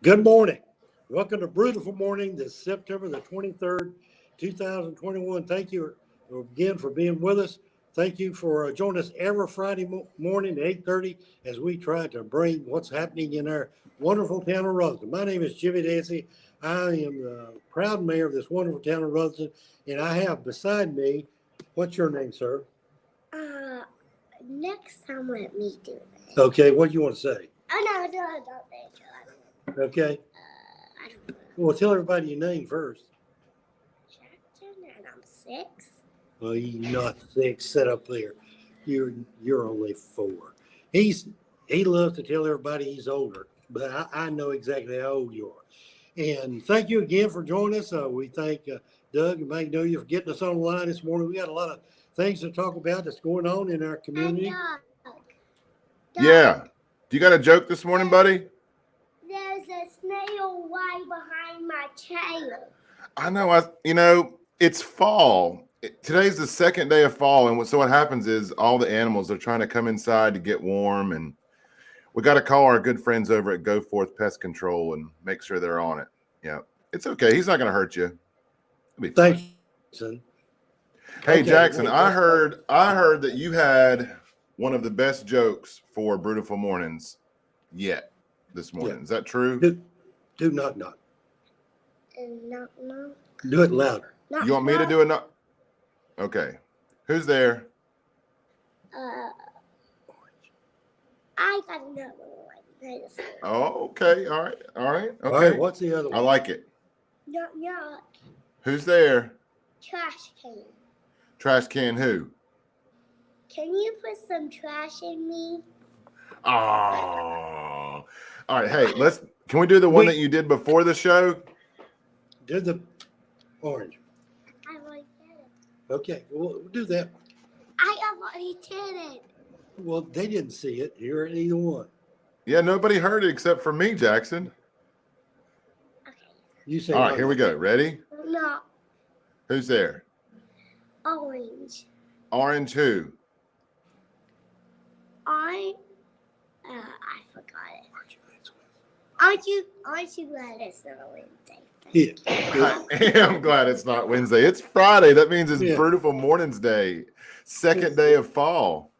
Good morning. Welcome to Brewtiful Morning this September the 23rd, 2021. Thank you again for being with us. Thank you for joining us every Friday morning at 8:30 as we try to bring what's happening in our wonderful town of Rutherford. My name is Jimmy Dancy. I am the proud mayor of this wonderful town of Rutherford, and I have beside me, what's your name, sir? Next time let me do it. Okay, what do you want to say? Oh, no, don't think so. Okay. I don't know. Well, tell everybody your name first. Jackson, and I'm 6. Well, you're not 6. Sit up there. You're only 4. He loves to tell everybody he's older, but I know exactly how old you are. And thank you again for joining us. We thank Doug and Magnolia for getting us on the line this morning. We got a lot of things to talk about that's going on in our community. Doug. Yeah. Do you got a joke this morning, buddy? There's a snail right behind my tail. I know. It's fall. Today's the second day of fall, and so what happens is all the animals are trying to come inside to get warm, and we got to call our good friends over at Go Forth Pest Control and make sure they're on it. Yeah, it's okay. He's not going to hurt you. Thanks, Jackson. Hey, Okay, Jackson, wait, I heard that you had one of the best jokes for Brewtiful Mornings yet this morning. Yeah. Is that true? Do not knock. Knock, knock. Do it louder. Knock, You want me to do it? Not okay. Who's there? I got another one. Oh, okay. All right. Okay. All right, what's the other one? I like it. Knock, knock. Who's there? Trash can. Trash can who? Can you put some trash in me? Oh. All right. Hey, can we do the one Wait. that you did before the show? Do the orange. I already did it. Okay, we'll do that. I already did it. Well, they didn't see it. You're in either one. Yeah, nobody heard it except for me, Jackson. Okay. You say. All right, here we go. Ready? No. Who's there? Orange. Orange who? I forgot it. Aren't you glad it's not Wednesday? Yeah. I am glad it's not Wednesday. It's Friday. That means it's Brewtiful Mornings Day. Second day of fall.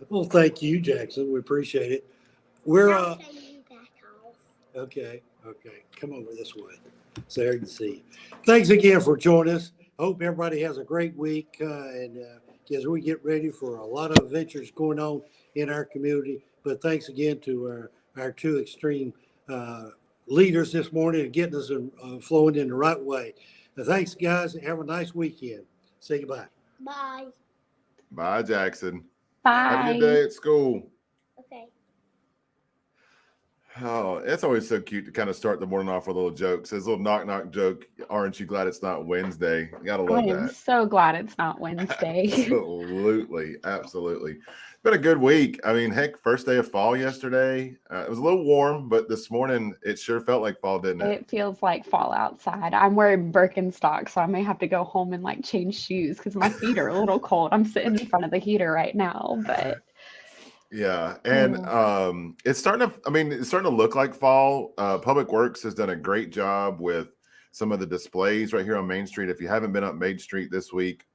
Well, thank you, Jackson. We appreciate it. We're I'll take you back off. okay. Come over this way so I can see you. Thanks again for joining us. Hope everybody has a great week and as we get ready for a lot of adventures going on in our community. But thanks again to our two extreme leaders this morning and getting us flowing in the right way. Thanks, guys. Have a nice weekend. Say goodbye. Bye. Bye, Jackson. Bye. Have a good day at school. Okay. Oh, it's always so cute to kind of start the morning off with a little joke. Says a little knock joke. Aren't you glad it's not Wednesday? You gotta love I am that. so glad it's not Wednesday. Absolutely. It's been a good week. I mean, heck, first day of fall yesterday. It was a little warm, but this morning it sure felt like fall, didn't it? It feels like fall outside. I'm wearing Birkenstocks, so I may have to go home and like change shoes because my feet are a little cold. I'm sitting in front of the heater right now, but yeah, and it's starting to look like fall. Public Works has done a great job with some of the displays right here on Main Street. If you haven't been up Main Street this week,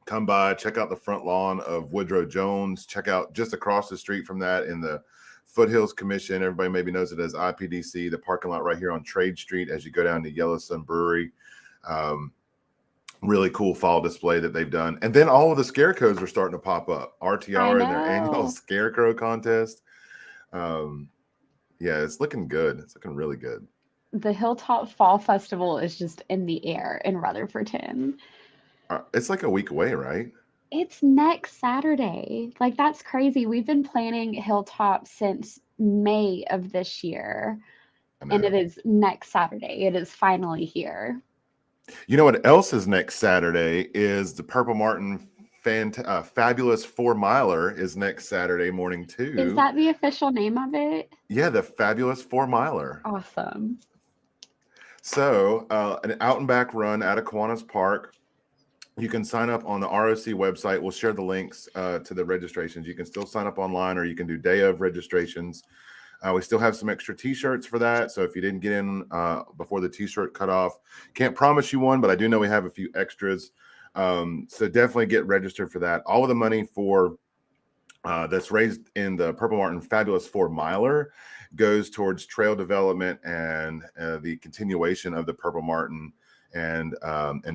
come by, check out the front lawn of Woodrow Jones. Check out just across the street from that in the Foothills Commission. Everybody maybe knows it as IPDC, the parking lot right here on Trade Street as you go down to Yellowstone Brewery. Really cool fall display that they've done. And then all of the scarecrows are starting to pop up. RTR in their annual scarecrow contest. Yeah, it's looking good. It's looking really good. the Hilltop Fall Festival is just in the air in Rutherfordton. It's like a week away, right? It's next Saturday. Like, that's crazy. We've been planning Hilltop since May of this year, and it is next Saturday. It is finally here. You know what else is next Saturday is the Purple Martin Fabulous 4-miler is next Saturday morning too. Is that the official name of it? Yeah, the Fabulous 4-miler. Awesome. So an out and back run out of Kiwanis Park. You can sign up on the ROC website. We'll share the links to the registrations. You can still sign up online, or you can do day of registrations. We still have some extra t-shirts for that. So if you didn't get in before the t-shirt cutoff, can't promise you one, but I do know we have a few extras. So definitely get registered for that. All of the money for that's raised in the Purple Martin Fabulous 4-miler goes towards trail development and the continuation of the Purple Martin and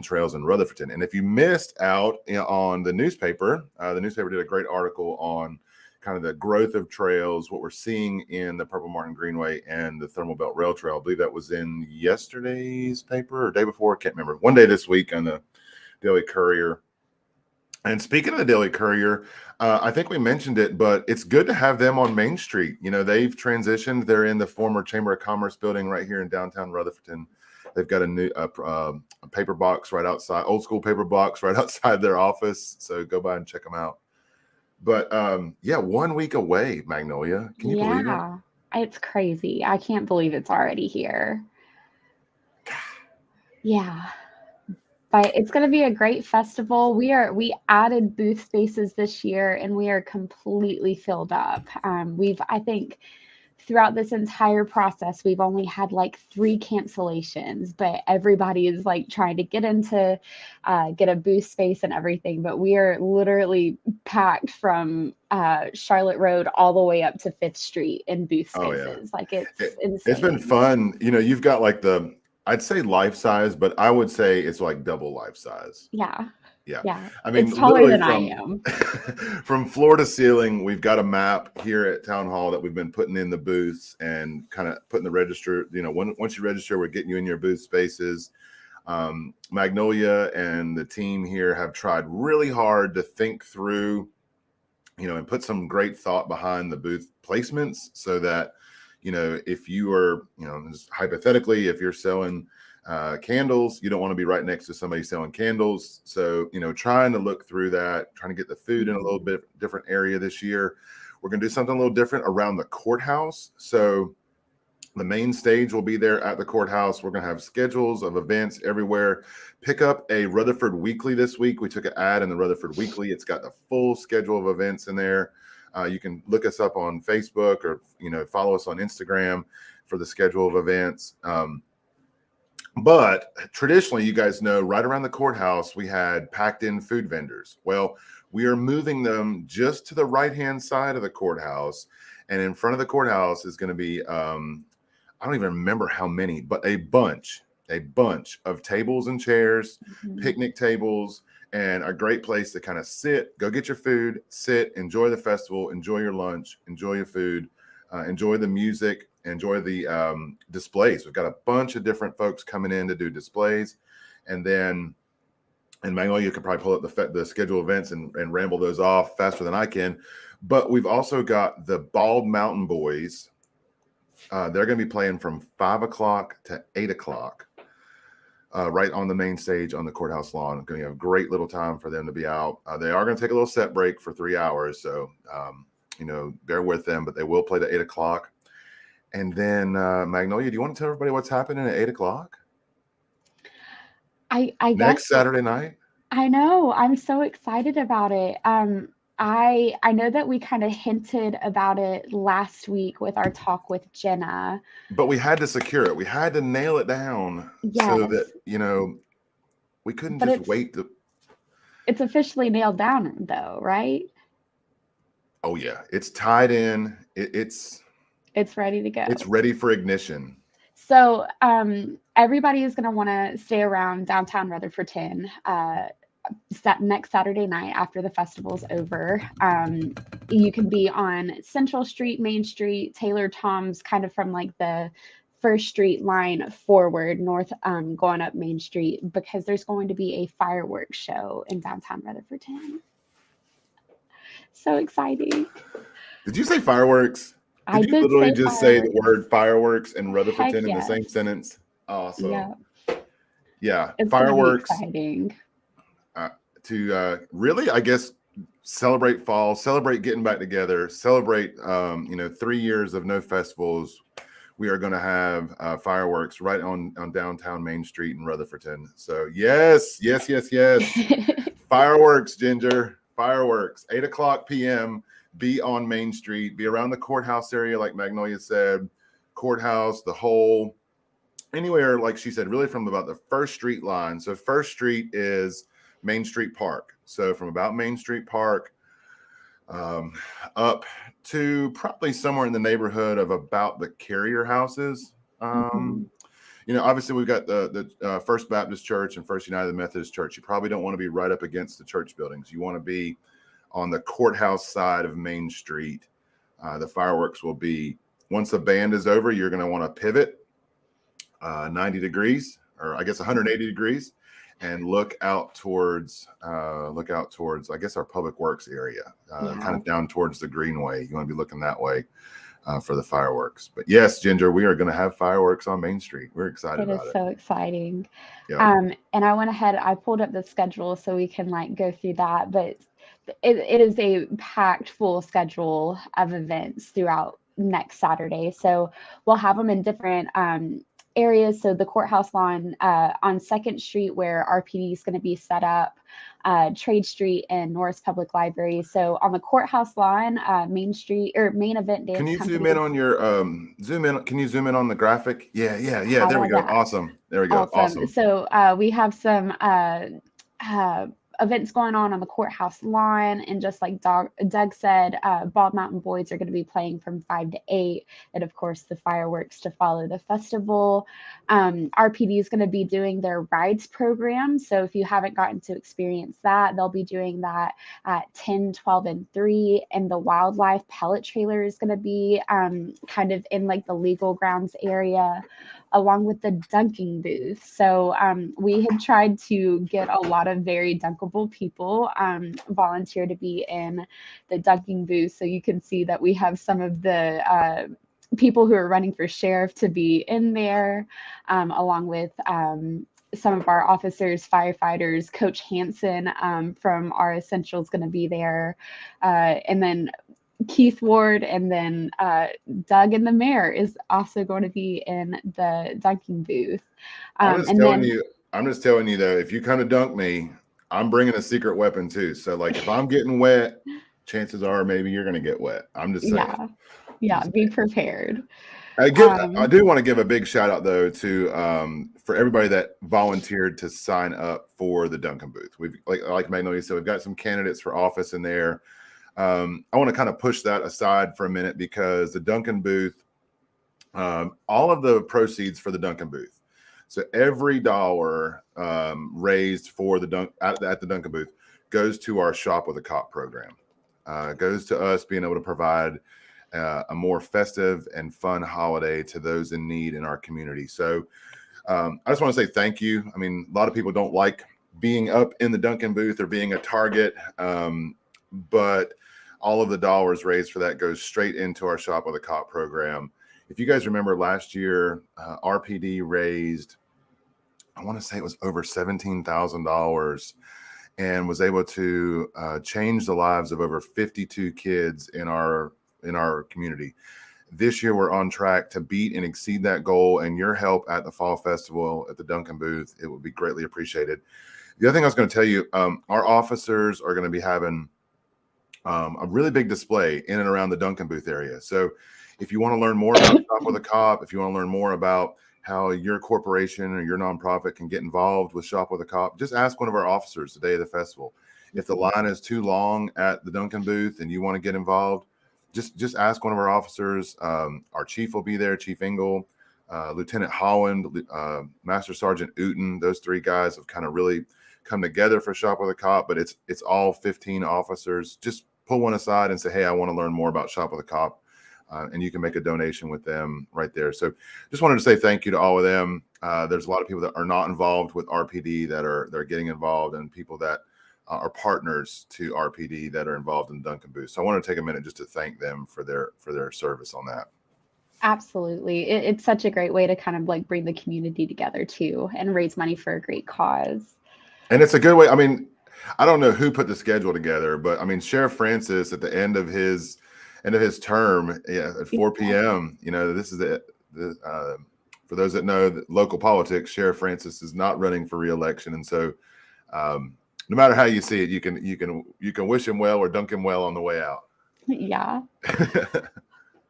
trails in Rutherfordton. And if you missed out on the newspaper did a great article on kind of the growth of trails, what we're seeing in the Purple Martin Greenway and the Thermal Belt Rail Trail. I believe that was in yesterday's paper or day before. I can't remember. One day this week on the Daily Courier. And speaking of the Daily Courier, I think we mentioned it, but it's good to have them on Main Street. They've transitioned. They're in the former Chamber of Commerce building right here in downtown Rutherfordton. They've got a new paper box right outside, old school paper box right outside their office. So go by and check them out. But 1 week away, Magnolia. Can you believe it? Yeah, it's crazy. I can't believe it's already here. Yeah. But it's going to be a great festival. We added booth spaces this year, and we are completely filled up. I think throughout this entire process, we've only had like 3 cancellations, but everybody is like trying to get a booth space and everything. But we are literally packed from Charlotte Road all the way up to 5th Street in booth spaces. Like it's insane. It's been fun. You've got like I'd say life size, but I would say it's like double life size. Yeah. I mean, it's taller than I am. From floor to ceiling, we've got a map here at Town Hall that we've been putting in the booths and kind of putting the register. Once you register, we're getting you in your booth spaces. Magnolia and the team here have tried really hard to think through, and put some great thought behind the booth placements so that, if you are, just hypothetically, if you're selling candles, you don't want to be right next to somebody selling candles. So, trying to look through that, trying to get the food in a little bit different area this year. We're going to do something a little different around the courthouse. So the main stage will be there at the courthouse. We're going to have schedules of events everywhere. Pick up a Rutherford Weekly this week. We took an ad in the Rutherford Weekly. It's got the full schedule of events in there. You can look us up on Facebook or, follow us on Instagram for the schedule of events. But traditionally, you guys know, right around the courthouse, we had packed in food vendors. Well, we are moving them just to the right-hand side of the courthouse. And in front of the courthouse is going to be, I don't even remember how many, but a bunch of tables and chairs, picnic tables, and a great place to kind of sit, go get your food, sit, enjoy the festival, enjoy your lunch, enjoy your food, enjoy the music, enjoy the displays. We've got a bunch of different folks coming in to do displays. And then, and Magnolia, you can probably pull up the schedule events and ramble those off faster than I can. But we've also got the Bald Mountain Boys. They're going to be playing from 5 o'clock to 8 o'clock. Right on the main stage on the courthouse lawn. Going to have a great little time for them to be out. They are going to take a little set break for 3 hours. So, bear with them, but they will play to 8 o'clock. And then, Magnolia, do you want to tell everybody what's happening at 8 o'clock? I Next guess Saturday night? I know. I'm so excited about it. I know that we kind of hinted about it last week with our talk with Jenna. But we had to secure it. We had to nail it down so that, we couldn't just wait to. It's officially nailed down, though, right? Oh, yeah. It's tied in. It's ready to go. It's ready for ignition. So everybody is going to want to stay around downtown Rutherfordton next Saturday night after the festival's over. You can be on Central Street, Main Street, Taylor Tom's, kind of from like the First Street line forward north, going up Main Street, because there's going to be a fireworks show in downtown Rutherfordton. So exciting. Did you say fireworks? I did you did literally say just fireworks. say the word fireworks and Rutherfordton in the Yes. same sentence? Awesome. Yeah. It's Fireworks. exciting. To really, I guess, celebrate fall, celebrate getting back together, celebrate 3 years of no festivals we are going to have fireworks right on downtown Main Street in Rutherfordton. So yes. Fireworks, Ginger. Fireworks. 8:00 p.m. Be on Main Street. Be around the courthouse area, like Magnolia said. Courthouse, the whole, anywhere, like she said, really from about the First Street line. So First Street is Main Street Park. So from about Main Street Park up to probably somewhere in the neighborhood of about the Carrier houses. You know, obviously we've got the First Baptist Church and First United Methodist Church. You probably don't want to be right up against the church buildings. You want to be on the courthouse side of Main Street. The fireworks will be, once the band is over, you're going to want to pivot 90 degrees, or I guess 180 degrees, and look out towards, I guess, our Public Works area, kind of down towards the Greenway. You want to be looking that way for the fireworks. But yes, Ginger, we are going to have fireworks on Main Street. We're excited about it. It is so exciting. Yeah. And I went ahead, I pulled up the schedule so we can like go through that, but it is a packed full schedule of events throughout next Saturday. So we'll have them in different areas. So the courthouse lawn on 2nd Street, where RPD is going to be set up, Trade Street and Norris Public Library. So on the courthouse lawn, Main Street, or Main Event Dance. Can you Company. zoom in on your zoom in? Can you zoom in on the graphic? Yeah. There we go. Awesome. There we go. Awesome. So we have some events going on the courthouse lawn, and just like Doug said, Bald Mountain Boys are going to be playing from 5 to 8, and of course the fireworks to follow the festival. RPD is going to be doing their rides program, so if you haven't gotten to experience that, they'll be doing that at 10, 12, and 3, and the wildlife pellet trailer is going to be kind of in like the legal grounds area, along with the dunking booth. So we had tried to get a lot of very dunkable people volunteer to be in the dunking booth. So you can see that we have some of the people who are running for sheriff to be in there, along with some of our officers, firefighters. Coach Hansen from our Essentials going to be there. And then Keith Ward, and then Doug and the mayor is also going to be in the dunking booth. I'm just telling you though, if you kind of dunk me, I'm bringing a secret weapon too. So like if I'm getting wet, chances are maybe you're going to get wet. I'm just saying. Yeah. Be prepared. I do want to give a big shout out though to for everybody that volunteered to sign up for the dunking booth. We've like Magnolia said, we've got some candidates for office in there. I want to kind of push that aside for a minute, because the Duncan booth, all of the proceeds for the Duncan booth, so every dollar raised for the at the Duncan booth goes to our Shop with a Cop program, goes to us being able to provide a more festive and fun holiday to those in need in our community. So I just want to say thank you. I mean, a lot of people don't like being up in the Duncan booth or being a target, but all of the dollars raised for that goes straight into our Shop with a Cop program. If you guys remember last year, RPD raised, I want to say it was over $17,000, and was able to change the lives of over 52 kids in our community. This year, we're on track to beat and exceed that goal, and your help at the Fall Festival at the Duncan booth, it would be greatly appreciated. The other thing I was going to tell you, our officers are going to be having a really big display in and around the Duncan booth area. So if you want to learn more about Shop with a Cop, if you want to learn more about how your corporation or your nonprofit can get involved with Shop with a Cop, just ask one of our officers the day of the festival. If the line is too long at the Duncan booth and you want to get involved, just ask one of our officers. Our chief will be there, Chief Engel, Lieutenant Holland, Master Sergeant Uten. Those three guys have kind of really come together for Shop with a Cop, but it's all 15 officers. Just pull one aside and say, hey, I want to learn more about Shop with a Cop, and you can make a donation with them right there. So just wanted to say thank you to all of them. There's a lot of people that are not involved with RPD that are getting involved, and people that are partners to RPD that are involved in Duncan booth. So I want to take a minute just to thank them for their service on that. Absolutely. It's such a great way to kind of like bring the community together too, and raise money for a great cause. And it's a good way. I mean, I don't know who put the schedule together, but I mean, Sheriff Francis at the end of his term, at 4 p.m., this is for those that know that local politics, Sheriff Francis is not running for re-election, and so no matter how you see it, you can wish him well or dunk him well on the way out. Yeah.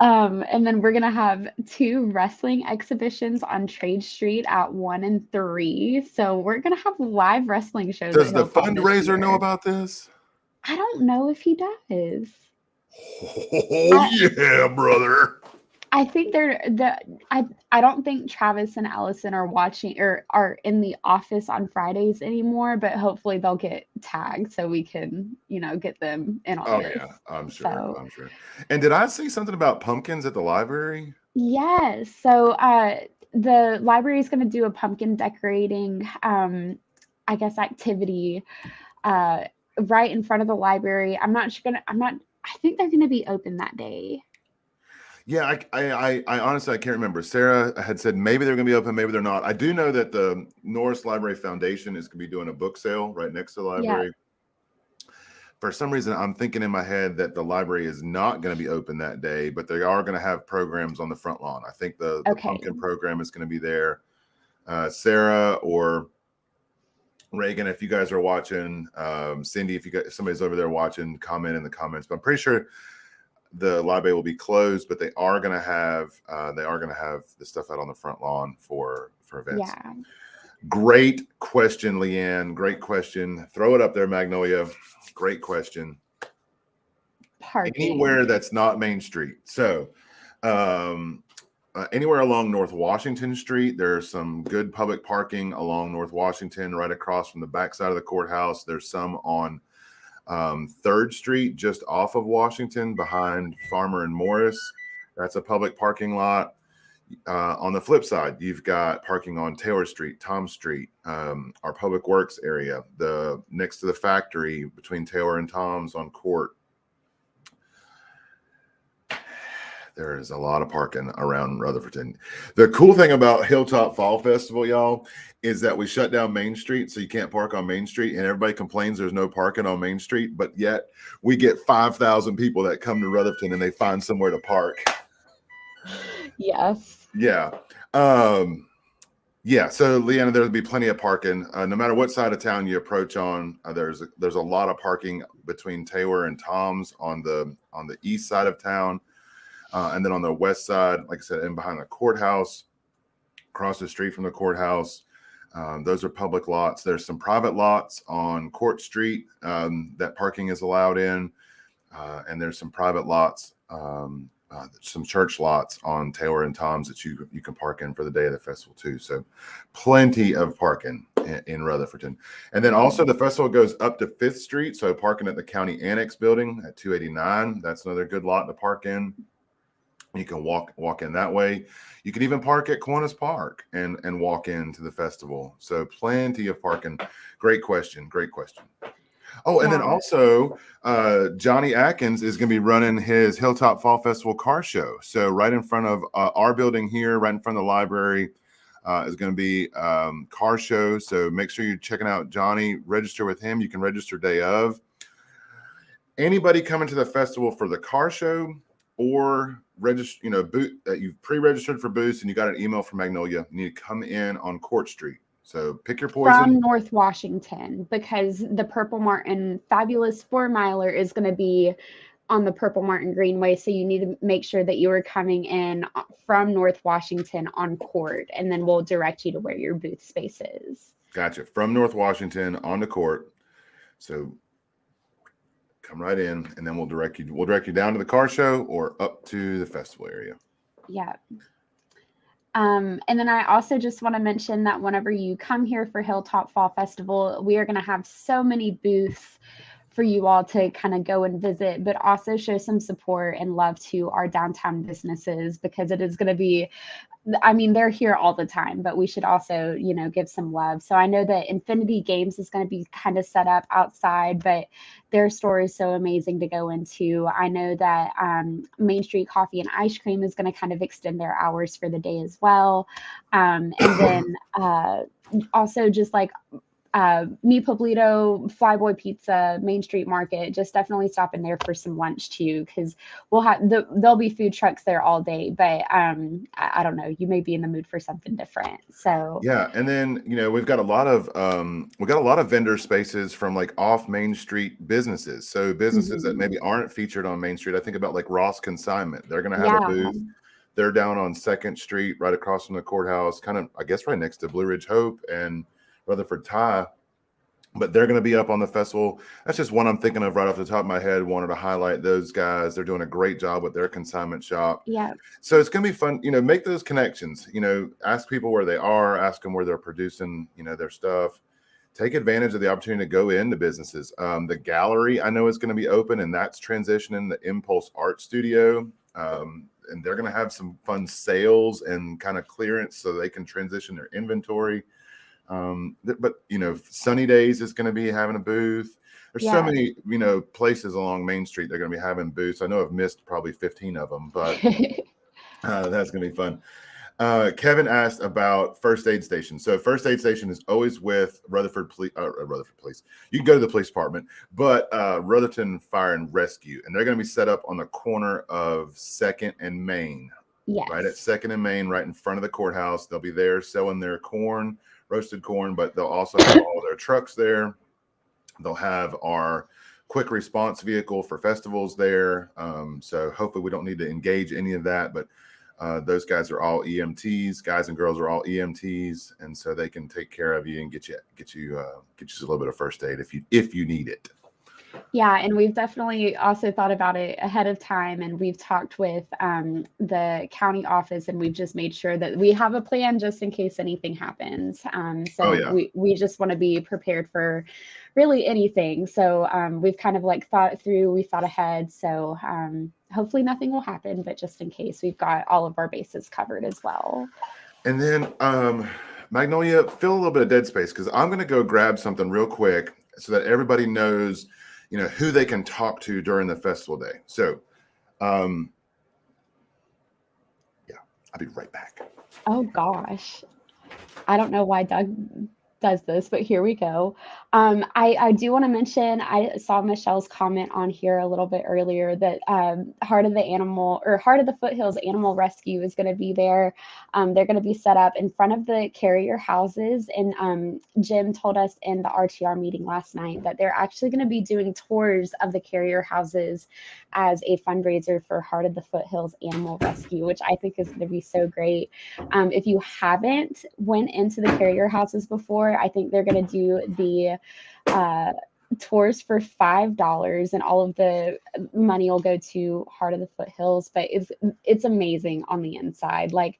And then we're gonna have 2 wrestling exhibitions on Trade Street at 1 and 3. So we're gonna have live wrestling shows. Does at the Hilltop this fundraiser know year. about this? I don't know if he does. Oh yeah, brother. I think I don't think Travis and Allison are watching or are in the office on Fridays anymore, but hopefully they'll get tagged so we can, get them in on this. Yeah, I'm sure. So, I'm sure. And did I see something about pumpkins at the library? yes. So the library is going to do a pumpkin decorating, I guess, activity right in front of the library. I think they're going to be open that day. Yeah, I honestly I can't remember. Sarah had said maybe they're going to be open, maybe they're not. I do know that the Norris Library Foundation is going to be doing a book sale right next to the library. Yeah. For some reason, I'm thinking in my head that the library is not going to be open that day, but they are going to have programs on the front lawn. I think the pumpkin program is going to be there. Sarah or Reagan, if you guys are watching, Cindy, if somebody's over there watching, comment in the comments. But I'm pretty sure the library will be closed, but they are going to have the stuff out on the front lawn for events. Yeah. Great question, Leanne. Great question. Throw it up there, Magnolia. Great question. Parking. Anywhere that's not Main Street. So anywhere along North Washington Street, there's some good public parking along North Washington, right across from the backside of the courthouse. There's some on 3rd Street, just off of Washington, behind Farmer and Morris. That's a public parking lot. On the flip side, you've got parking on Taylor Street, Tom Street, our Public Works area, the next to the factory between Taylor and Tom's on Court. There is a lot of parking around Rutherford. The cool thing about Hilltop Fall Festival, y'all, is that we shut down Main Street, so you can't park on Main Street, and everybody complains there's no parking on Main Street, but yet we get 5,000 people that come to Rutherford and they find somewhere to park. Yes. Yeah. Yeah. So, Leanna, there'll be plenty of parking. No matter what side of town you approach on, there's a lot of parking between Taylor and Tom's on the east side of town. And then on the west side, like I said, in behind the courthouse, across the street from the courthouse, those are public lots. There's some private lots on Court Street that parking is allowed in. And there's some private lots, some church lots on Taylor and Tom's that you can park in for the day of the festival too. So plenty of parking in Rutherford. And then also the festival goes up to 5th Street. So parking at the County Annex building at 289. That's another good lot to park in. You can walk in that way. You can even park at Kiwanis Park and walk into the festival. So plenty of parking. Great question. Oh, and then also Johnny Atkins is going to be running his Hilltop Fall Festival car show. So right in front of our building here, right in front of the library, is going to be car show. So make sure you're checking out Johnny. Register with him. You can register day of. Anybody coming to the festival for the car show or register, you've pre-registered for booths and you got an email from Magnolia, you need to come in on Court Street. So pick your poison. From North Washington, because the Purple Martin Fabulous 4-miler is going to be on the Purple Martin Greenway. So you need to make sure that you are coming in from North Washington on Court, and then we'll direct you to where your booth space is. Gotcha. From North Washington on the Court. So come right in, and then we'll direct you down to the car show or up to the festival area. Yeah. And then I also just want to mention that whenever you come here for Hilltop Fall Festival, we are going to have so many booths for you all to kind of go and visit, but also show some support and love to our downtown businesses, because it is going to be, they're here all the time, but we should also, give some love. So I know that Infinity Games is going to be kind of set up outside, but their store is so amazing to go into. I know that Main Street Coffee and Ice Cream is going to kind of extend their hours for the day as well. And then also just like Mi Poblito, Flyboy Pizza, Main Street Market. Just definitely stop in there for some lunch too, because there'll be food trucks there all day. But I don't know, you may be in the mood for something different. So Yeah, and then we've got a lot of vendor spaces from like off Main Street businesses. So businesses that maybe aren't featured on Main Street. I think about like Ross Consignment. They're going to have a yeah, booth. They're down on 2nd Street, right across from the courthouse, kind of, I guess, right next to Blue Ridge Hope and Rutherford Tie. But they're going to be up on the festival. That's just one I'm thinking of right off the top of my head. Wanted to highlight those guys. They're doing a great job with their consignment shop. yeah, So it's going to be fun, make those connections, ask people where they are, ask them where they're producing, their stuff. Take advantage of the opportunity to go into businesses. The gallery I know is going to be open, and that's transitioning the Impulse Art Studio. And they're going to have some fun sales and kind of clearance so they can transition their inventory. But Sunny Days is going to be having a booth. There's so many, places along Main Street they're going to be having booths. I know I've missed probably 15 of them, but that's going to be fun. Kevin asked about First Aid Station. So First Aid Station is always with Rutherford Police. You can go to the police department, but Rutherton Fire and Rescue, and they're going to be set up on the corner of 2nd and Main. yes, Right at 2nd and Main, right in front of the courthouse. They'll be there selling their corn, roasted corn, but they'll also have all their trucks there. They'll have our quick response vehicle for festivals there. So hopefully we don't need to engage any of that, but those guys are all EMTs. Guys and girls are all EMTs, and so they can take care of you and get you a little bit of first aid if you need it. Yeah, and we've definitely also thought about it ahead of time, and we've talked with the county office, and we've just made sure that we have a plan just in case anything happens. We just want to be prepared for really anything. So we've kind of like thought it through, we thought ahead. So hopefully nothing will happen, but just in case, we've got all of our bases covered as well. And then Magnolia, fill a little bit of dead space, because I'm going to go grab something real quick so that everybody knows who they can talk to during the festival day. So, yeah, I'll be right back. Oh gosh, I don't know why Doug does this, but here we go. I do want to mention, I saw Michelle's comment on here a little bit earlier that Heart of the Foothills Animal Rescue is going to be there. They're going to be set up in front of the carrier houses. And Jim told us in the RTR meeting last night that they're actually going to be doing tours of the carrier houses as a fundraiser for Heart of the Foothills Animal Rescue, which I think is going to be so great. If you haven't went into the carrier houses before, I think they're going to do the tours for $5, and all of the money will go to Heart of the Foothills. But it's amazing on the inside. Like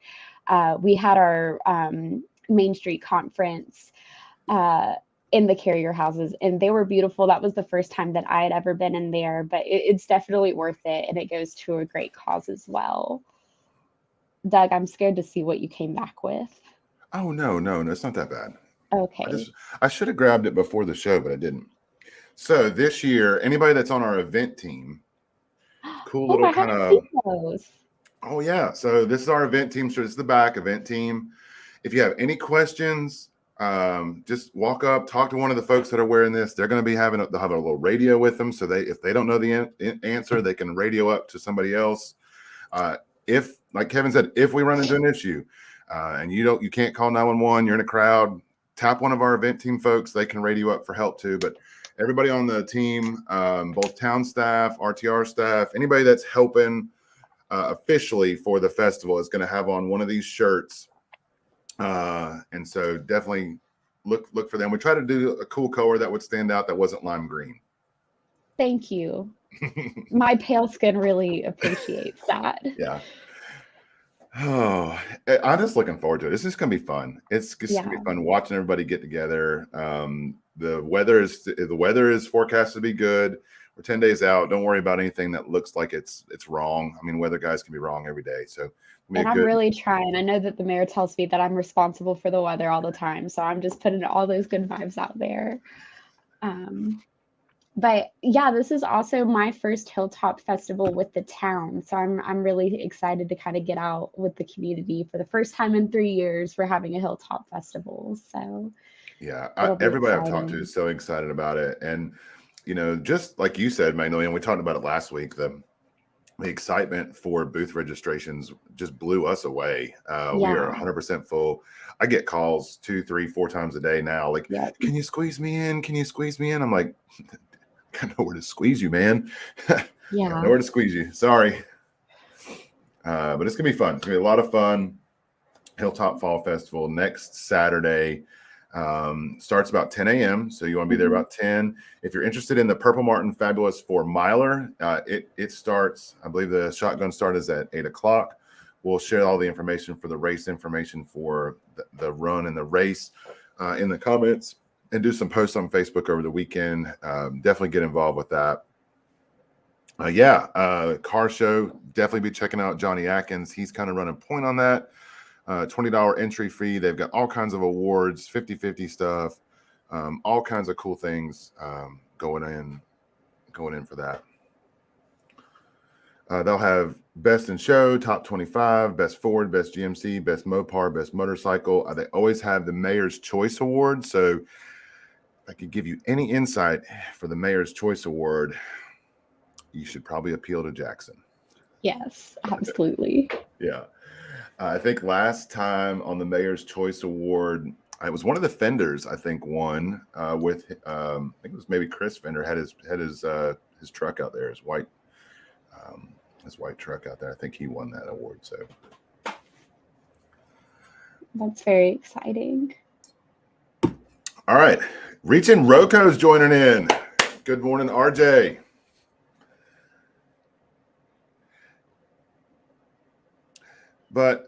we had our Main Street conference in the carrier houses, and they were beautiful. That was the first time that I had ever been in there, but it's definitely worth it, and it goes to a great cause as well. Doug, I'm scared to see what you came back with. Oh, no, it's not that bad. Okay. I should have grabbed it before the show, but I didn't. So this year, anybody that's on our event team, cool little kind of. Oh yeah. So this is our event team. So it's the back event team. If you have any questions, just walk up, talk to one of the folks that are wearing this. They're going to be they'll have a little radio with them. So if they don't know the answer, they can radio up to somebody else. If, like Kevin said, if we run into an issue and you can't call 911, you're in a crowd, tap one of our event team folks. They can radio up for help too. But everybody on the team, both town staff, RTR staff, anybody that's helping officially for the festival is going to have on one of these shirts. And so definitely look for them. We try to do a cool color that would stand out that wasn't lime green. Thank you. My pale skin really appreciates that. Yeah. Oh, I'm just looking forward to it. It's just gonna be fun. It's just gonna be fun watching everybody get together. The weather is forecast to be good. We're 10 days out. Don't worry about anything that looks like it's wrong. I mean, weather guys can be wrong every day. So I'm really trying. I know that the mayor tells me that I'm responsible for the weather all the time. So I'm just putting all those good vibes out there. But yeah, this is also my first Hilltop Festival with the town. So I'm really excited to kind of get out with the community for the first time in 3 years. We're having a Hilltop Festival. So Yeah, It'll be everybody I've talked to exciting. is so excited about it. And, just like you said, Magnolia, and we talked about it last week, the excitement for booth registrations just blew us away. We are Yeah. 100% full. I get calls 2, 3, 4 times a day now. Like, Yep. can you squeeze me in? Can you squeeze me in? I'm like, I know where to squeeze you, man. I Yeah. know where to squeeze you. Sorry. But it's going to be fun. It's going to be a lot of fun. Hilltop Fall Festival next Saturday. Starts about 10 a.m. So you want to be there about 10. If you're interested in the Purple Martin Fabulous 4 miler, it starts, I believe the shotgun start is at 8 o'clock. We'll share all the information for the race information for the run and the race in the comments and do some posts on Facebook over the weekend. Definitely get involved with that. Car show. Definitely be checking out Johnny Atkins. He's kind of running point on that. $20 entry fee. They've got all kinds of awards, 50-50 stuff, all kinds of cool things going in for that. They'll have best in show, top 25, best Ford, best GMC, best Mopar, best motorcycle. They always have the Mayor's Choice Award. So if I could give you any insight for the Mayor's Choice Award, you should probably appeal to Jackson. Yes, absolutely. Yeah. I think last time on the Mayor's Choice Award, it was one of the Fenders, I think, won with I think it was maybe Chris Fender had his truck out there, his white truck out there. I think he won that award. So that's very exciting. All right, Reaching Roco's joining in. Good morning, RJ. But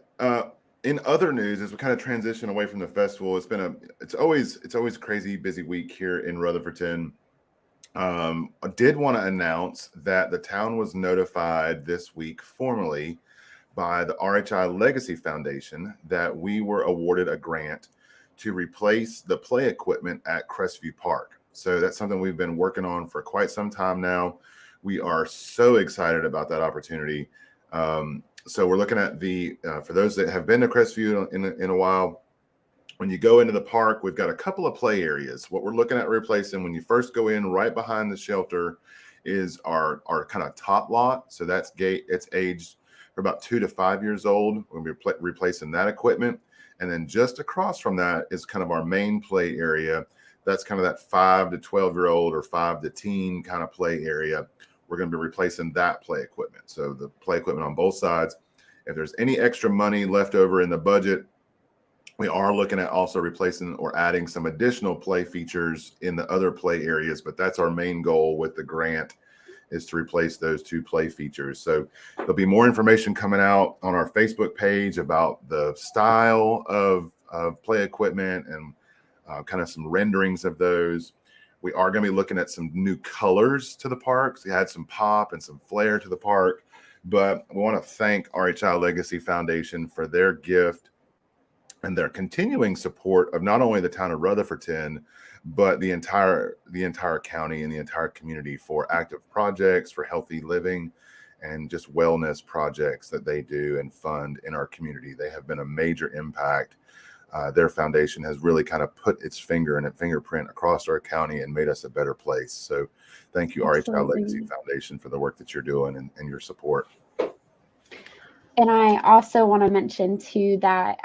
in other news, as we kind of transition away from the festival, it's always a crazy busy week here in Rutherfordton. I did want to announce that the town was notified this week formally by the RHI Legacy Foundation that we were awarded a grant to replace the play equipment at Crestview Park. So that's something we've been working on for quite some time now. We are so excited about that opportunity. So we're looking at for those that have been to Crestview in a while, when you go into the park, we've got a couple of play areas. What we're looking at replacing when you first go in, right behind the shelter, is our kind of top lot. So it's aged for about 2 to 5 years old. We'll be replacing that equipment. And then just across from that is kind of our main play area. That's kind of that 5 to 12-year-old or 5 to teen kind of play area. We're going to be replacing that play equipment. So the play equipment on both sides. If there's any extra money left over in the budget, we are looking at also replacing or adding some additional play features in the other play areas. But that's our main goal with the grant, is to replace those 2 play features. So there'll be more information coming out on our Facebook page about the style of play equipment and kind of some renderings of those. We are going to be looking at some new colors to the parks. We had some pop and some flair to the park, but we want to thank RHI Legacy Foundation for their gift and their continuing support of not only the town of Rutherfordton, but the entire county and the entire community for active projects, for healthy living, and just wellness projects that they do and fund in our community. They have been a major impact. Their foundation has really kind of put its finger and a fingerprint across our county and made us a better place. So thank you, RHI Legacy Foundation, for the work that you're doing and your support. And I also want to mention too that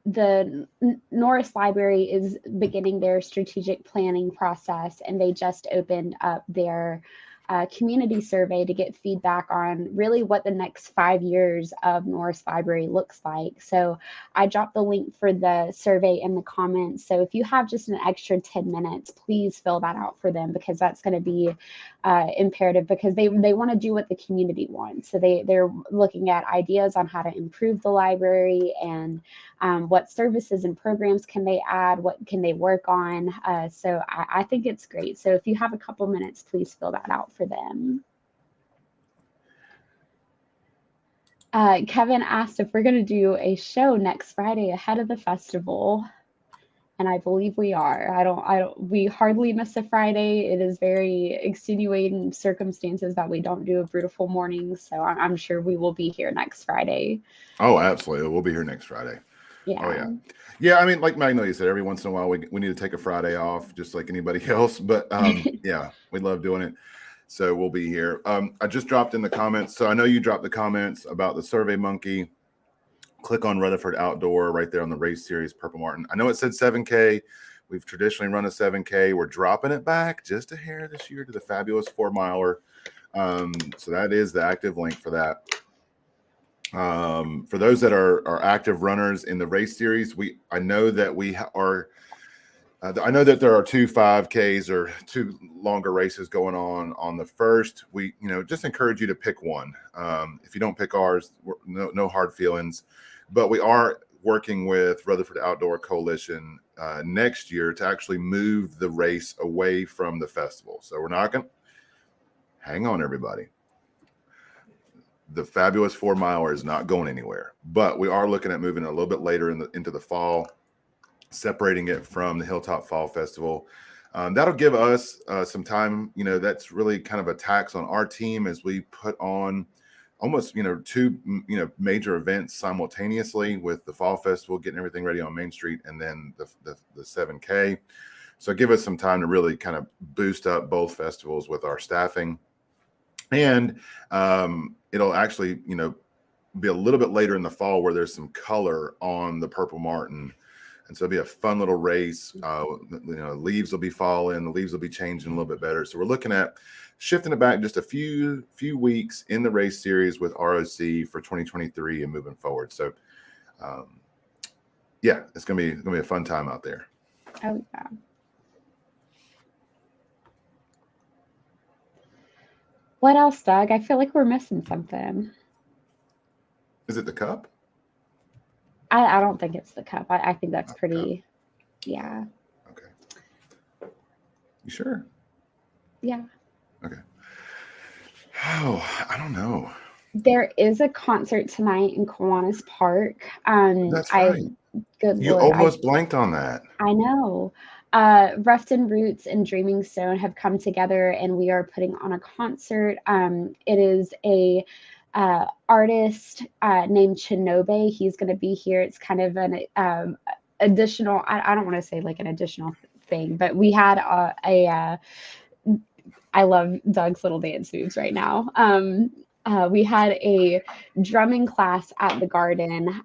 the Norris Library is beginning their strategic planning process, and they just opened up their community survey to get feedback on really what the next 5 years of Norris Library looks like. So I dropped the link for the survey in the comments. So if you have just an extra 10 minutes, please fill that out for them, because that's going to be imperative, because they want to do what the community wants. So they're looking at ideas on how to improve the library and what services and programs can they add, what can they work on. So I think it's great. So if you have a couple minutes, please fill that out for them. Kevin asked if we're going to do a show next Friday ahead of the festival. And I believe we are. We hardly miss a Friday. It is very extenuating circumstances that we don't do a Brewtiful morning. So I'm sure we will be here next Friday. Oh, absolutely. We'll be here next Friday. Yeah. Oh yeah. Yeah, I mean, like Magnolia said, every once in a while we need to take a Friday off, just like anybody else. But yeah, we love doing it. So we'll be here. I just dropped in the comments. So I know you dropped the comments about the Survey Monkey. Click on Rutherford Outdoor right there on the race series Purple Martin. I know it said 7K. We've traditionally run a 7K. We're dropping it back just a hair this year to the fabulous 4-miler. So that is the active link for that. For those that are active runners in the race series, I know that I know that there are 2 5Ks or 2 longer races going on the first. We just encourage you to pick one. If you don't pick ours, no hard feelings. But we are working with Rutherford Outdoor Coalition next year to actually move the race away from the festival. So we're not going to hang on, everybody. The fabulous 4-miler is not going anywhere, but we are looking at moving a little bit later into the fall, separating it from the Hilltop Fall Festival. That'll give us some time. That's really kind of a tax on our team as we put on almost 2 major events simultaneously with the Fall Festival, getting everything ready on Main Street, and then the 7K. So give us some time to really kind of boost up both festivals with our staffing. And it'll actually, be a little bit later in the fall where there's some color on the Purple Martin. And so it'll be a fun little race. Leaves will be falling, the leaves will be changing a little bit better. So we're looking at shifting it back just a few weeks in the race series with ROC for 2023 and moving forward. So yeah, it's gonna be a fun time out there. Oh yeah. What else, Doug? I feel like we're missing something. Is it the cup? I don't think it's the cup. I think that's pretty. Yeah. Okay. You sure? Yeah. Okay. Oh, I don't know. There is a concert tonight in Kiwanis Park. That's right. Good You Lord, almost blanked on that. I know. Ruffton Roots and Dreaming Stone have come together, and we are putting on a concert. It is a artist named Chinobe. He's going to be here. It's kind of an additional. I don't want to say like an additional thing, but we had I love Doug's little dance moves right now. We had a drumming class at the garden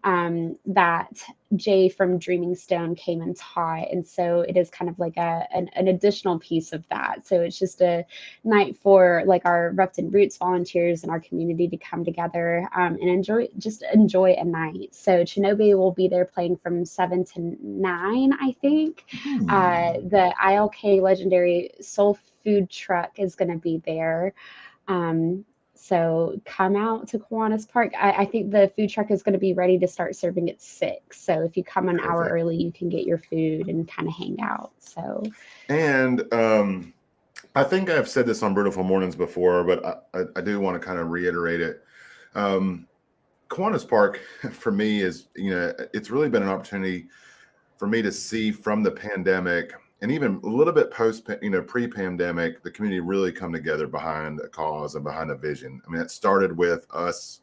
that Jay from Dreaming Stone came and taught. And so it is kind of like an additional piece of that. So it's just a night for like our Repton Roots volunteers and our community to come together and enjoy a night. So Chinobe will be there playing from 7 to 9, I think. The ILK Legendary Soul Food Truck is going to be there. So come out to Kiwanis Park. I think the food truck is going to be ready to start serving at 6. So if you come an hour early, you can get your food and kind of hang out. So, and I think I've said this on Brewtiful Mornings before, but I do want to kind of reiterate it. Kiwanis Park for me is, it's really been an opportunity for me to see from the pandemic and even a little bit pre-pandemic, the community really come together behind a cause and behind a vision. I mean, it started with us,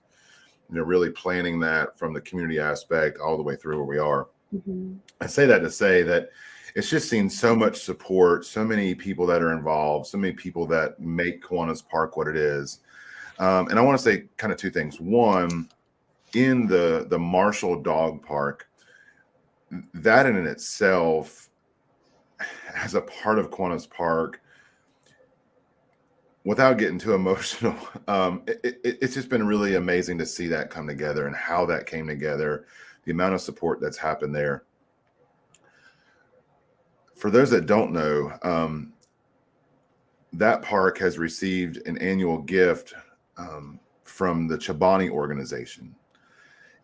really planning that from the community aspect all the way through where we are. Mm-hmm. I say that to say that it's just seen so much support, so many people that are involved, so many people that make Kiwanis Park what it is. And I want to say kind of 2 things. One, in the Marshall Dog Park, that in itself, as a part of Kiwanis Park, without getting too emotional, it's just been really amazing to see that come together and how that came together, the amount of support that's happened there. For those that don't know, that park has received an annual gift from the Chobani organization.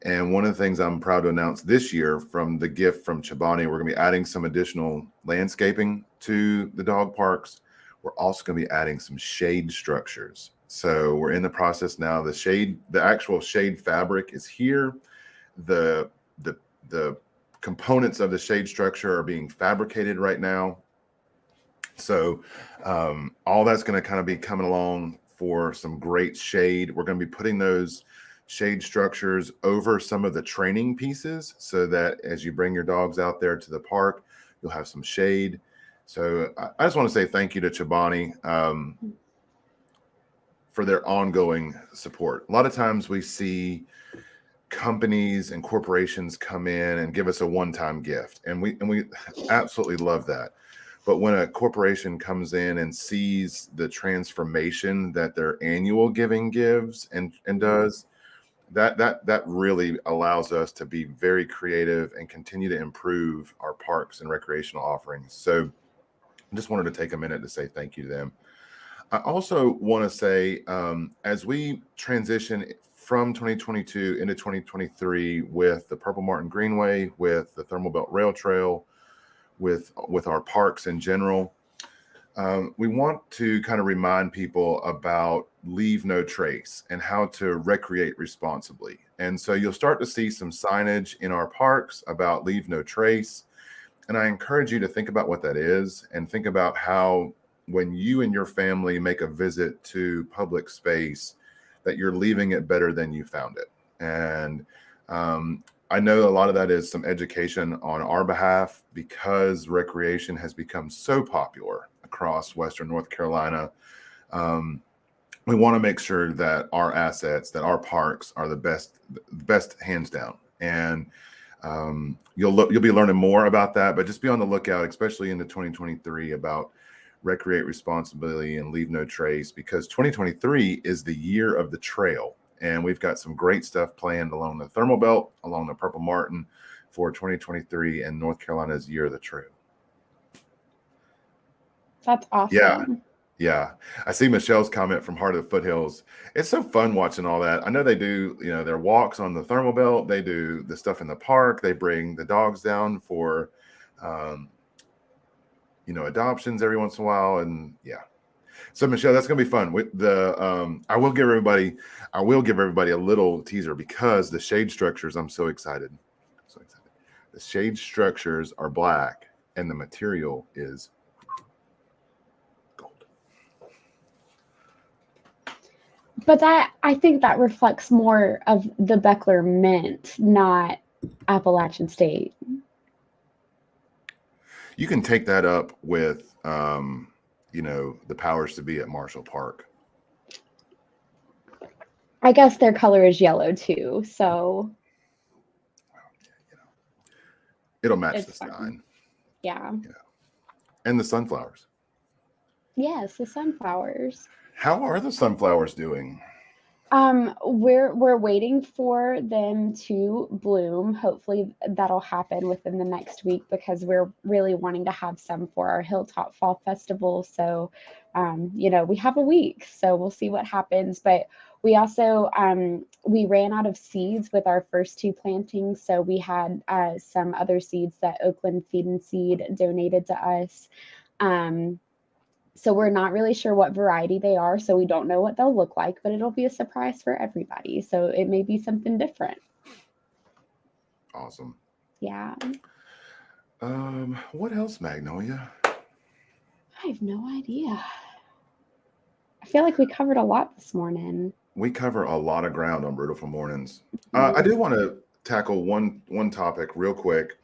And one of the things I'm proud to announce this year from the gift from Chobani, we're going to be adding some additional landscaping to the dog parks. We're also going to be adding some shade structures. So we're in the process now. The actual shade fabric is here. The components of the shade structure are being fabricated right now. So all that's going to kind of be coming along for some great shade. We're going to be putting those shade structures over some of the training pieces so that as you bring your dogs out there to the park, you'll have some shade. So I just want to say thank you to Chobani for their ongoing support. A lot of times we see companies and corporations come in and give us a one-time gift, and we absolutely love that. But when a corporation comes in and sees the transformation that their annual giving gives and does, that really allows us to be very creative and continue to improve our parks and recreational offerings. So I just wanted to take a minute to say thank you to them. I also want to say, as we transition from 2022 into 2023 with the Purple Martin Greenway, with the Thermal Belt Rail Trail, with our parks in general, we want to kind of remind people about leave no trace and how to recreate responsibly. And so you'll start to see some signage in our parks about leave no trace. And I encourage you to think about what that is and think about how when you and your family make a visit to public space, that you're leaving it better than you found it. And I know a lot of that is some education on our behalf because recreation has become so popular across Western North Carolina. We want to make sure that our assets, that our parks are the best hands down. And you'll be learning more about that, but just be on the lookout, especially into 2023, about recreate responsibly and leave no trace, because 2023 is the year of the trail. And we've got some great stuff planned along the Thermal Belt, along the Purple Martin for 2023 and North Carolina's year of the trail. That's awesome. Yeah. I see Michelle's comment from Heart of the Foothills. It's so fun watching all that. I know they do, their walks on the Thermal Belt. They do the stuff in the park. They bring the dogs down for, adoptions every once in a while. And yeah. So Michelle, that's going to be fun. With the, I will give everybody a little teaser because the shade structures, I'm so excited. The shade structures are black and the material is gold. But I think that reflects more of the Beckler Mint, not Appalachian State. You can take that up with, the powers to be at Marshall Park. I guess their color is yellow too, so it'll match it's the sign. Yeah. And the sunflowers. Yes, the sunflowers. How are the sunflowers doing? We're waiting for them to bloom. Hopefully that'll happen within the next week because we're really wanting to have some for our Hilltop Fall Festival. So, we have a week, so we'll see what happens. But we also, we ran out of seeds with our first two plantings. So we had some other seeds that Oakland Feed and Seed donated to us. So we're not really sure what variety they are, so we don't know what they'll look like, but it'll be a surprise for everybody. So it may be something different. Awesome. Yeah. What else, Magnolia? I have no idea. I feel like we covered a lot this morning. We cover a lot of ground on Brewtiful Mornings. I do want to tackle one topic real quick.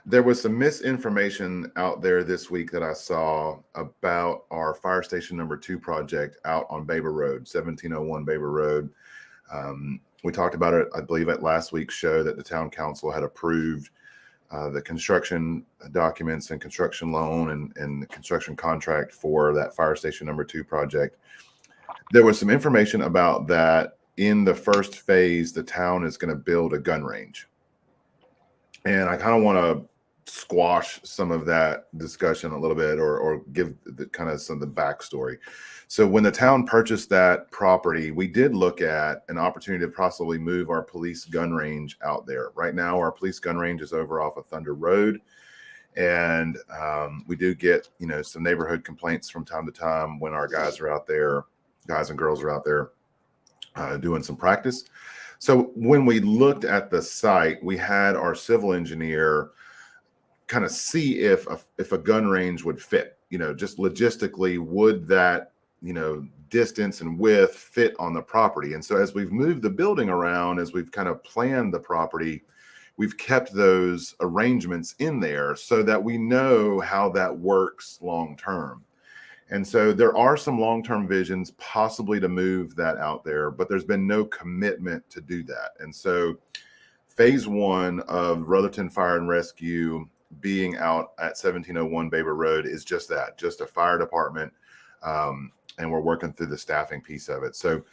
There was some misinformation out there this week that I saw about our Fire Station number 2 project out on Baber Road, 1701 Baber Road. We talked about it, I believe, at last week's show that the town council had approved the construction documents and construction loan and the construction contract for that Fire Station number 2 project. There was some information about that in the first phase, the town is going to build a gun range. And I kind of want to squash some of that discussion a little bit or give the kind of some of the backstory. So when the town purchased that property, we did look at an opportunity to possibly move our police gun range out there. Right now, our police gun range is over off of Thunder Road. And we do get, some neighborhood complaints from time to time when our guys and girls are out there doing some practice. So when we looked at the site, we had our civil engineer kind of see if a gun range would fit, just logistically, would that, distance and width fit on the property. And so as we've moved the building around, as we've kind of planned the property, we've kept those arrangements in there so that we know how that works long term. And so there are some long-term visions possibly to move that out there, but there's been no commitment to do that. And so phase 1 of Rutherton Fire and Rescue being out at 1701 Baber Road is just that, just a fire department. And we're working through the staffing piece of it. So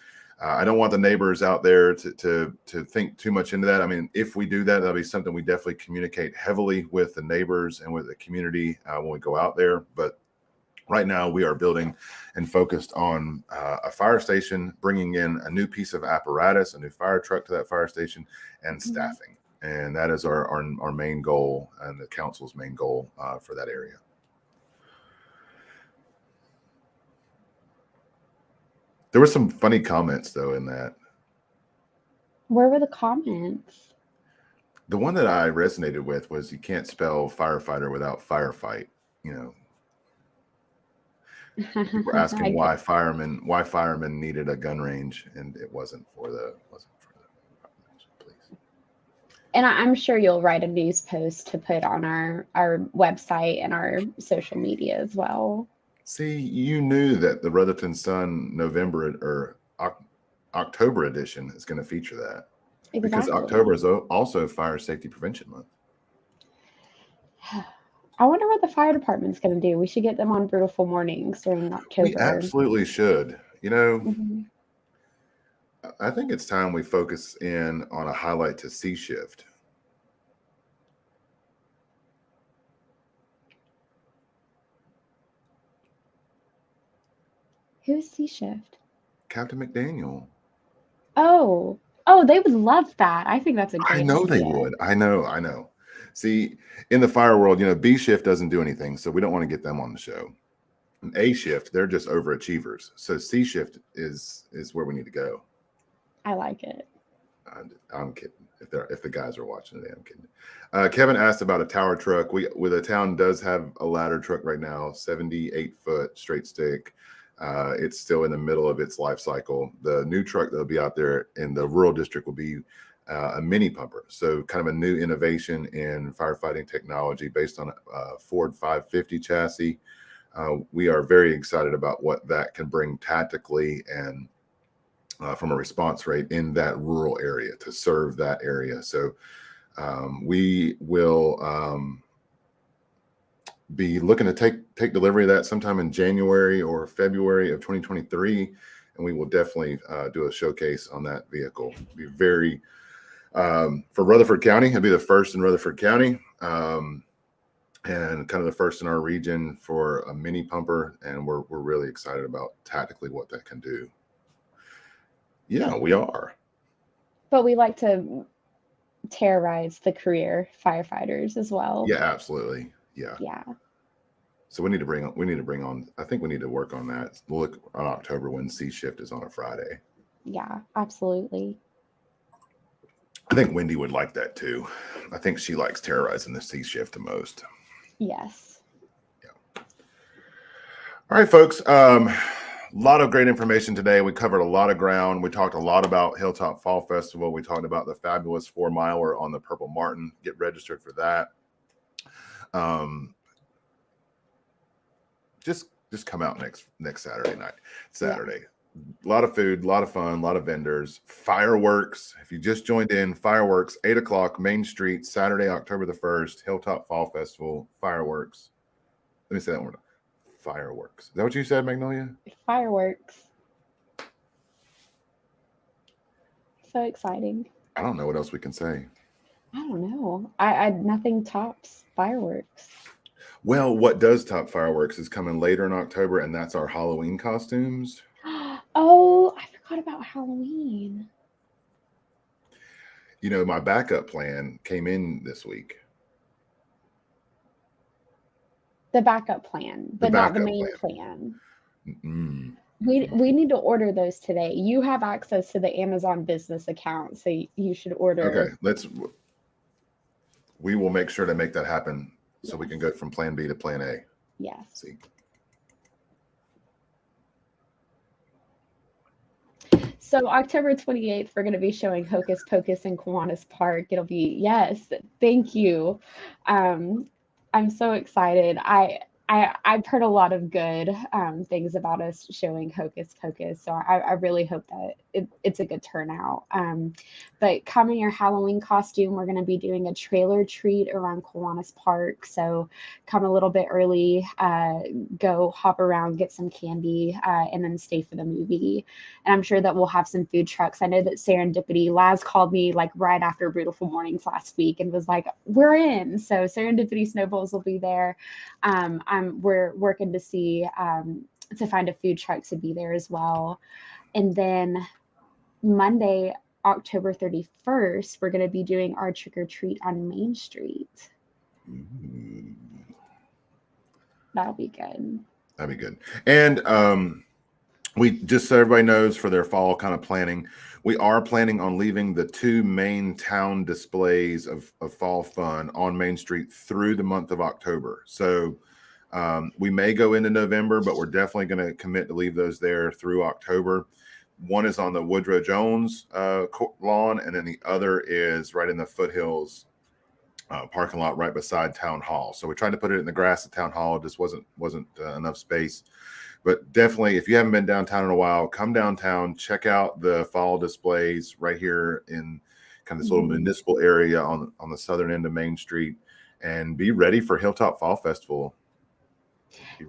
I don't want the neighbors out there to think too much into that. I mean, if we do that, that'll be something we definitely communicate heavily with the neighbors and with the community when we go out there. But right now we are building and focused on a fire station, bringing in a new piece of apparatus, a new fire truck to that fire station, and staffing. And that is our main goal and the council's main goal for that area. There were some funny comments though in that. Where were the comments? The one that I resonated with was you can't spell firefighter without firefight. We're asking why firemen needed a gun range, and it wasn't for the police. And I'm sure you'll write a news post to put on our website and our social media as well. See, you knew that the Rutherton Sun November or October edition is going to feature that. Exactly. Because October is also Fire Safety Prevention Month. I wonder what the fire department's going to do. We should get them on Brewtiful mornings during October. We absolutely should. I think it's time we focus in on a highlight to C shift. Who's C shift? Captain McDaniel. Oh, they would love that. I think that's a great idea. I know they would. I know. See, in the fire world, B shift doesn't do anything, so we don't want to get them on the show. And A shift, they're just overachievers. So C shift is where we need to go. I like it. I'm kidding. If the guys are watching today, I'm kidding. Kevin asked about a tower truck. The town does have a ladder truck right now, 78-foot straight stick. It's still in the middle of its life cycle. The new truck that'll be out there in the rural district will be a mini pumper. So kind of a new innovation in firefighting technology based on a Ford 550 chassis. We are very excited about what that can bring tactically and from a response rate in that rural area to serve that area. So we will be looking to take delivery of that sometime in January or February of 2023. And we will definitely do a showcase on that vehicle. It'll be very, for Rutherford County, it'll be the first in Rutherford County and kind of the first in our region for a mini pumper. And we're really excited about tactically what that can do. Yeah, we are. But we like to terrorize the career firefighters as well. Yeah, absolutely. Yeah. So we need to bring on, I think we need to work on that. We'll look on October when C shift is on a Friday. Yeah, absolutely. I think Wendy would like that too. I think she likes terrorizing the C shift the most. Yes. Yeah. All right, folks. A lot of great information today. We covered a lot of ground. We talked a lot about Hilltop Fall Festival. We talked about the fabulous 4-miler on the Purple Martin. Get registered for that. Just come out next Saturday night. Saturday. A lot of food, a lot of fun, a lot of vendors, fireworks. If you just joined in, fireworks, 8:00 Main Street, Saturday, October the 1st, Hilltop Fall Festival, fireworks. Let me say that one. Fireworks. Is that what you said, Magnolia? Fireworks. So exciting. I don't know what else we can say. I don't know. I nothing tops fireworks. Well, what does top fireworks is coming later in October, and that's our Halloween costumes. Oh, I forgot about Halloween. My backup plan came in this week. The backup plan, but not the main plan. We need to order those today. You have access to the Amazon business account, so you should order. Okay, we will make sure to make that happen so we can go from plan B to plan A. Yes. See. So October 28th, we're going to be showing Hocus Pocus in Kiwanis Park. It'll be, yes, thank you. I'm so excited. I've heard a lot of good things about us showing Hocus Pocus, so I really hope that it's a good turnout. But come in your Halloween costume. We're going to be doing a trailer treat around Kiwanis Park, so come a little bit early, go hop around, get some candy, and then stay for the movie. And I'm sure that we'll have some food trucks. I know that Serendipity, Laz called me like right after Brewtiful Mornings last week and was like, we're in. So Serendipity Snowballs will be there. We're working to see to find a food truck to be there as well. And then Monday, October 31st, we're going to be doing our trick or treat on Main Street. Ooh. That'll be good. That'd be good. And we just so everybody knows for their fall kind of planning, we are planning on leaving the two main town displays of fall fun on Main Street through the month of October. So we may go into November, but we're definitely going to commit to leave those there through October. One is on the Woodrow Jones lawn, and then the other is right in the Foothills parking lot right beside Town Hall. So we tried to put it in the grass at Town Hall. It just wasn't enough space. But definitely, if you haven't been downtown in a while, come downtown, check out the fall displays right here in kind of this little municipal area on the southern end of Main Street, and be ready for Hilltop Fall Festival.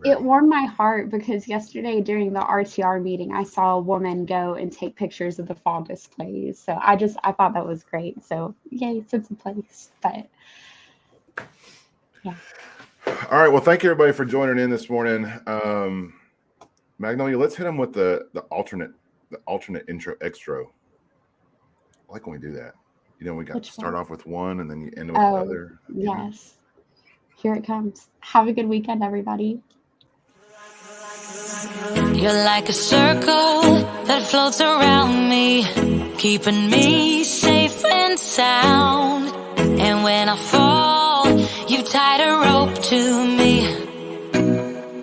It warmed my heart because yesterday during the RTR meeting, I saw a woman go and take pictures of the fall displays. So I thought that was great. So yay, sense of place. But yeah. All right. Well, thank you everybody for joining in this morning. Magnolia, let's hit them with the alternate intro extra. I like when we do that. You know, we got to start off with one and then you end with the other. Yes. Here it comes. Have a good weekend, everybody. You're like a circle that floats around me, keeping me safe and sound. And when I fall, you tied a rope to me.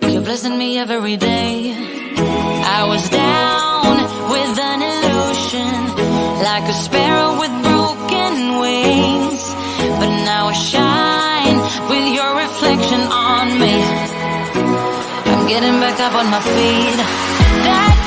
You're blessing me every day. I was down with an illusion, like a sparrow with broken wings. But now I shine with your reflection on me. I'm getting back up on my feet.